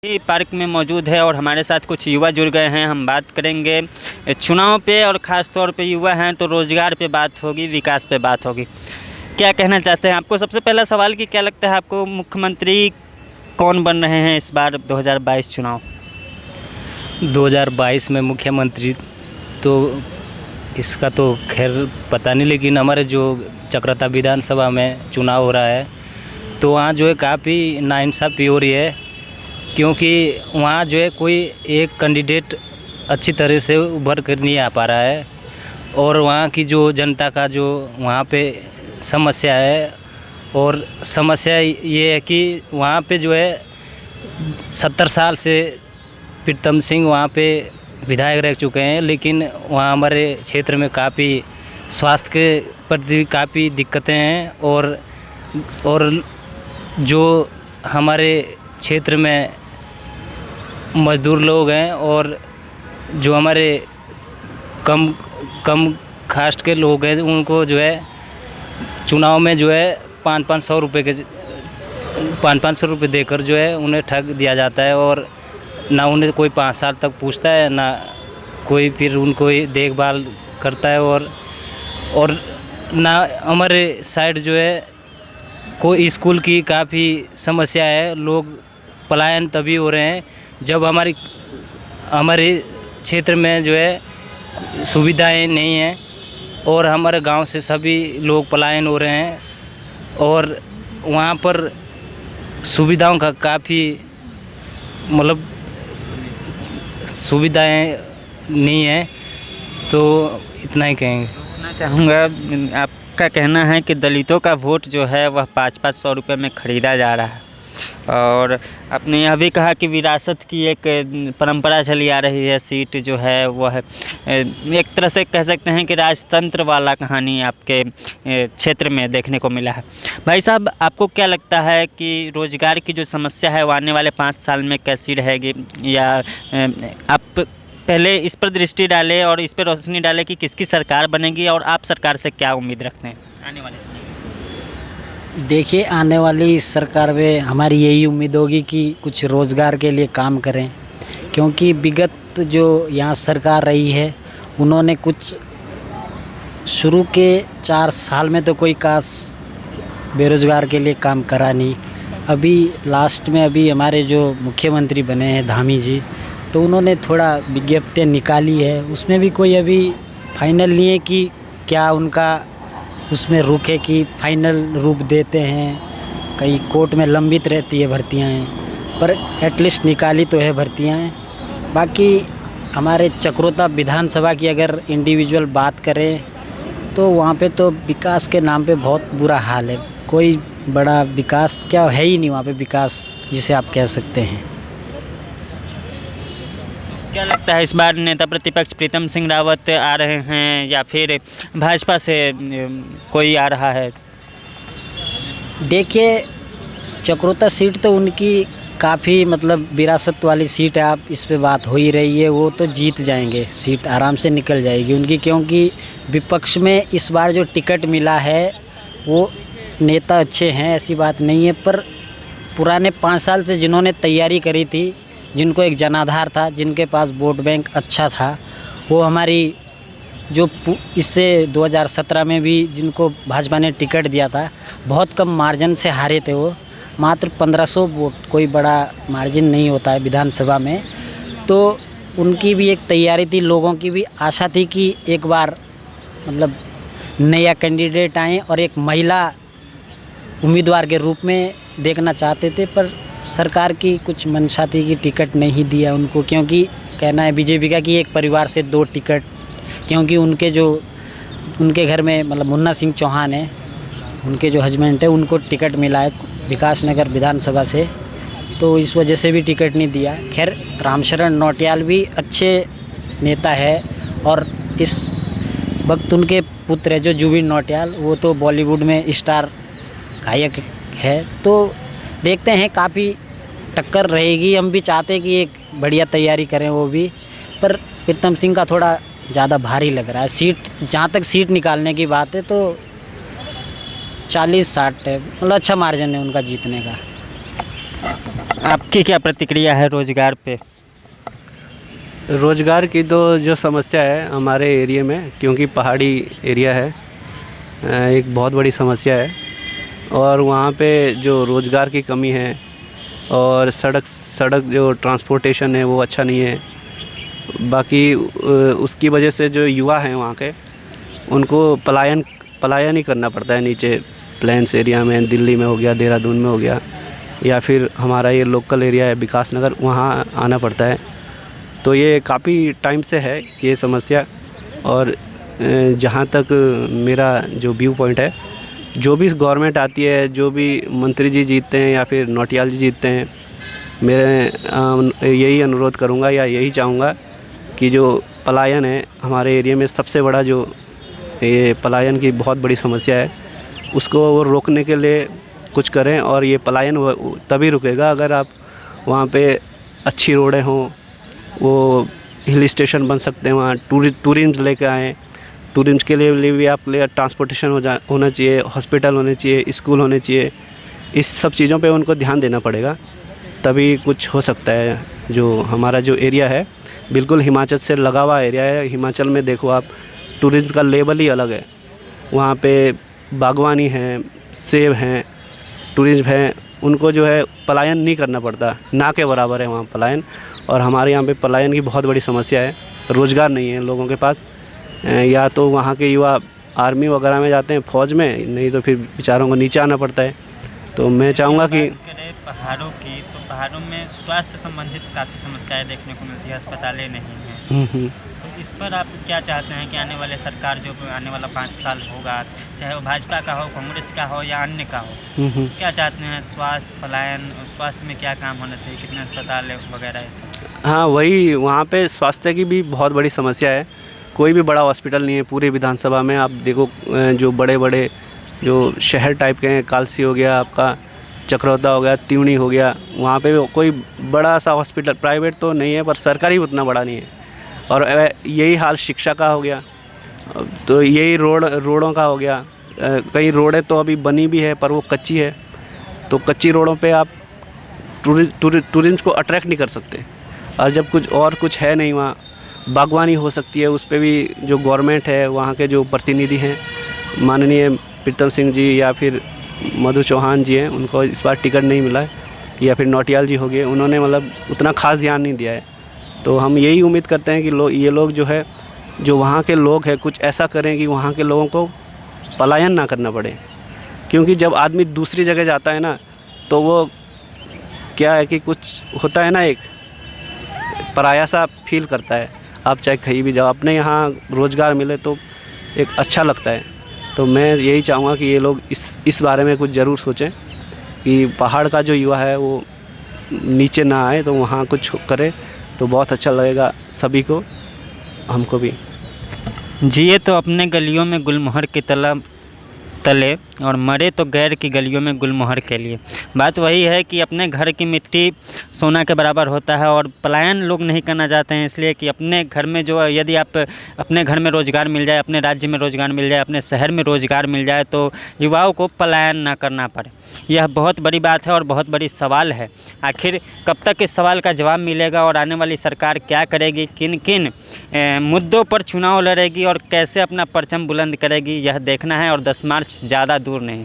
ही park में मौजूद है और हमारे साथ कुछ युवा जुड़ गए हैं। हम बात करेंगे चुनाव पे और ख़ास तौर पे युवा हैं तो रोज़गार पे बात होगी, विकास पे बात होगी। क्या कहना चाहते हैं? आपको सबसे पहला सवाल कि क्या लगता है आपको मुख्यमंत्री कौन बन रहे हैं इस बार 2022 चुनाव? 2022 में मुख्यमंत्री तो इसका तो खैर पता नहीं, लेकिन हमारे जो चक्राता विधानसभा में चुनाव हो रहा है तो वहाँ जो है काफ़ी नाइंसाफ़ी हो रही है, क्योंकि वहाँ जो है कोई एक कैंडिडेट अच्छी तरह से उभर कर नहीं आ पा रहा है। और वहाँ की जो जनता का जो वहाँ पे समस्या है, और समस्या ये है कि वहाँ पे जो है 70 साल से प्रीतम सिंह वहाँ पे विधायक रह चुके हैं, लेकिन वहाँ हमारे क्षेत्र में काफ़ी स्वास्थ्य के प्रति काफ़ी दिक्कतें हैं। और जो हमारे क्षेत्र में मज़दूर लोग हैं और जो हमारे कम कास्ट के लोग हैं, उनको जो है चुनाव में जो है 500 रुपये देकर जो है उन्हें ठग दिया जाता है। और ना उन्हें कोई 5 साल तक पूछता है, ना कोई फिर उनको देखभाल करता है। और ना हमारे साइड जो है कोई स्कूल की काफ़ी समस्या है। लोग पलायन तभी हो रहे हैं जब हमारे क्षेत्र में जो है सुविधाएं नहीं हैं, और हमारे गांव से सभी लोग पलायन हो रहे हैं और वहाँ पर सुविधाओं का काफ़ी मतलब सुविधाएं नहीं है। तो इतना ही कहेंगे। मैं चाहूँगा, आपका कहना है कि दलितों का वोट जो है वह 500 रुपये में ख़रीदा जा रहा है, और आपने यह भी कहा कि विरासत की एक परंपरा चली आ रही है। सीट जो है वह एक तरह से कह सकते हैं कि राजतंत्र वाला कहानी आपके क्षेत्र में देखने को मिला है। भाई साहब, आपको क्या लगता है कि रोज़गार की जो समस्या है वो आने वाले 5 साल में कैसी रहेगी, या आप पहले इस पर दृष्टि डालें और इस पर रोशनी डालें कि किसकी सरकार बनेगी, और आप सरकार से क्या उम्मीद रखते हैं आने वाले समय? देखिए, आने वाली सरकार में हमारी यही उम्मीद होगी कि कुछ रोज़गार के लिए काम करें, क्योंकि विगत जो यहाँ सरकार रही है उन्होंने कुछ शुरू के 4 साल में तो कोई खास बेरोज़गार के लिए काम करा नहीं। अभी लास्ट में अभी हमारे जो मुख्यमंत्री बने हैं धामी जी, तो उन्होंने थोड़ा विज्ञप्ति निकाली है, उसमें भी कोई अभी फाइनल नहीं है कि क्या उनका उसमें रुक है कि फाइनल रूप देते हैं। कई कोर्ट में लंबित रहती है भर्तियाँ हैं, पर एटलीस्ट निकाली तो है भर्तियाँ हैं। बाकी हमारे चक्रोता विधानसभा की अगर इंडिविजुअल बात करें तो वहाँ पे तो विकास के नाम पे बहुत बुरा हाल है। कोई बड़ा विकास क्या है ही नहीं वहाँ पे, विकास जिसे आप कह सकते हैं। क्या लगता है इस बार नेता प्रतिपक्ष प्रीतम सिंह रावत आ रहे हैं या फिर भाजपा से कोई आ रहा है? देखिए, चक्रोता सीट तो उनकी काफ़ी मतलब विरासत वाली सीट है। आप इस पे बात हो ही रही है, वो तो जीत जाएंगे, सीट आराम से निकल जाएगी उनकी, क्योंकि विपक्ष में इस बार जो टिकट मिला है वो नेता अच्छे हैं, ऐसी बात नहीं है। पर पुराने 5 साल से जिन्होंने तैयारी करी थी, जिनको एक जनाधार था, जिनके पास वोट बैंक अच्छा था, वो हमारी जो इससे 2017 में भी जिनको भाजपा ने टिकट दिया था बहुत कम मार्जिन से हारे थे। वो मात्र 1500 वोट, कोई बड़ा मार्जिन नहीं होता है विधानसभा में। तो उनकी भी एक तैयारी थी, लोगों की भी आशा थी कि एक बार मतलब नया कैंडिडेट आए और एक महिला उम्मीदवार के रूप में देखना चाहते थे। पर सरकार की कुछ मंशा थी कि टिकट नहीं दिया उनको, क्योंकि कहना है बीजेपी का कि एक परिवार से 2 टिकट, क्योंकि उनके घर में मतलब मुन्ना सिंह चौहान है, उनके जो हस्बैंड है, उनको टिकट मिला है विकास नगर विधानसभा से, तो इस वजह से भी टिकट नहीं दिया। खैर, रामशरण नौटियाल भी अच्छे नेता है, और इस वक्त उनके पुत्र है जो जुबिन नौटियाल, वो तो बॉलीवुड में स्टार गायक है। तो देखते हैं, काफ़ी टक्कर रहेगी। हम भी चाहते हैं कि एक बढ़िया तैयारी करें वो भी, पर प्रीतम सिंह का थोड़ा ज़्यादा भारी लग रहा है। सीट, जहाँ तक सीट निकालने की बात है तो 40-60 है, मतलब अच्छा मार्जिन है उनका जीतने का। आपकी क्या प्रतिक्रिया है रोजगार पे? रोज़गार की तो जो समस्या है हमारे एरिया में, क्योंकि पहाड़ी एरिया है, एक बहुत बड़ी समस्या है। और वहाँ पे जो रोज़गार की कमी है और सड़क जो ट्रांसपोर्टेशन है वो अच्छा नहीं है। बाकी उसकी वजह से जो युवा हैं वहाँ के, उनको पलायन ही करना पड़ता है नीचे प्लेन्स एरिया में, दिल्ली में हो गया, देहरादून में हो गया, या फिर हमारा ये लोकल एरिया है विकास नगर, वहाँ आना पड़ता है। तो ये काफ़ी टाइम से है ये समस्या। और जहाँ तक मेरा जो व्यू पॉइंट है, जो भी गवर्नमेंट आती है, जो भी मंत्री जी जीतते हैं या फिर नौटियाल जी जीतते हैं, मेरे यही अनुरोध करूँगा या यही चाहूँगा कि जो पलायन है हमारे एरिया में, सबसे बड़ा जो ये पलायन की बहुत बड़ी समस्या है, उसको वो रोकने के लिए कुछ करें। और ये पलायन तभी रुकेगा अगर आप वहाँ पे अच्छी रोडें हों, वो हिल स्टेशन बन सकते हैं, वहाँ टूरिज्म लेके आएँ। टूरिज्म के लिए भी आप लिए ट्रांसपोर्टेशन होना चाहिए, हॉस्पिटल होने चाहिए, स्कूल होने चाहिए। इस सब चीज़ों पे उनको ध्यान देना पड़ेगा, तभी कुछ हो सकता है। जो हमारा जो एरिया है बिल्कुल हिमाचल से लगा हुआ एरिया है। हिमाचल में देखो आप, टूरिज्म का लेवल ही अलग है। वहाँ पे बागवानी है, सेब हैं, टूरिज्म है, उनको जो है पलायन नहीं करना पड़ता, ना के बराबर है वहाँ पलायन। और हमारे यहाँ पे पलायन की बहुत बड़ी समस्या है, रोज़गार नहीं है लोगों के पास। या तो वहाँ के युवा आर्मी वगैरह में जाते हैं, फ़ौज में, नहीं तो फिर बेचारों को नीचे आना पड़ता है। तो मैं चाहूँगा कि करें पहाड़ों की, तो पहाड़ों में स्वास्थ्य संबंधित काफ़ी समस्याएं देखने को मिलती है, अस्पतालें नहीं हैं। तो इस पर आप क्या चाहते हैं कि आने वाले सरकार, जो आने वाला 5 साल होगा, चाहे वो भाजपा का हो, कांग्रेस का हो या अन्य का हो, क्या चाहते हैं? स्वास्थ्य, पलायन, स्वास्थ्य में क्या काम होना चाहिए, कितने अस्पताल वगैरह ये सब? हाँ, वही, वहाँ पे स्वास्थ्य की भी बहुत बड़ी समस्या है। कोई भी बड़ा हॉस्पिटल नहीं है पूरे विधानसभा में। आप देखो जो बड़े बड़े जो शहर टाइप के हैं, कालसी हो गया, आपका चक्रोता हो गया, त्यूणी हो गया, वहाँ पे कोई बड़ा सा हॉस्पिटल, प्राइवेट तो नहीं है पर सरकारी उतना बड़ा नहीं है। और यही हाल शिक्षा का हो गया, तो यही रोडों का हो गया। कई रोडें तो अभी बनी भी है पर वो कच्ची है, तो कच्ची रोडों पे आप टूरिज्म को अट्रैक्ट नहीं कर सकते। और जब कुछ है नहीं, वहाँ बागवानी हो सकती है, उस पे भी जो गवर्नमेंट है, वहाँ के जो प्रतिनिधि हैं, माननीय प्रीतम सिंह जी या फिर मधु चौहान जी हैं, उनको इस बार टिकट नहीं मिला है, या फिर नौटियाल जी हो गए, उन्होंने मतलब उतना खास ध्यान नहीं दिया है। तो हम यही उम्मीद करते हैं कि ये लोग जो है, जो वहाँ के लोग हैं, कुछ ऐसा करें कि वहाँ के लोगों को पलायन ना करना पड़े। क्योंकि जब आदमी दूसरी जगह जाता है ना, तो वो क्या है कि कुछ होता है ना, एक पराया सा फील करता है। आप चाहे कहीं भी जाओ, अपने यहाँ रोज़गार मिले तो एक अच्छा लगता है। तो मैं यही चाहूँगा कि ये लोग इस बारे में कुछ ज़रूर सोचें कि पहाड़ का जो युवा है वो नीचे ना आए, तो वहाँ कुछ करे तो बहुत अच्छा लगेगा सभी को, हमको भी। जिए तो अपने गलियों में गुलमोहर की तले और मरे तो गैर की गलियों में गुलमोहर के लिए। बात वही है कि अपने घर की मिट्टी सोना के बराबर होता है, और पलायन लोग नहीं करना चाहते हैं, इसलिए कि अपने घर में जो, यदि आप अपने घर में रोज़गार मिल जाए, अपने राज्य में रोज़गार मिल जाए, अपने शहर में रोज़गार मिल जाए, तो युवाओं को पलायन ना करना पड़े। यह बहुत बड़ी बात है और बहुत बड़ी सवाल है। आखिर कब तक इस सवाल का जवाब मिलेगा और आने वाली सरकार क्या करेगी, किन किन मुद्दों पर चुनाव लड़ेगी और कैसे अपना परचम बुलंद करेगी, यह देखना है। और 10 मार्च ज़्यादा दूर नहीं।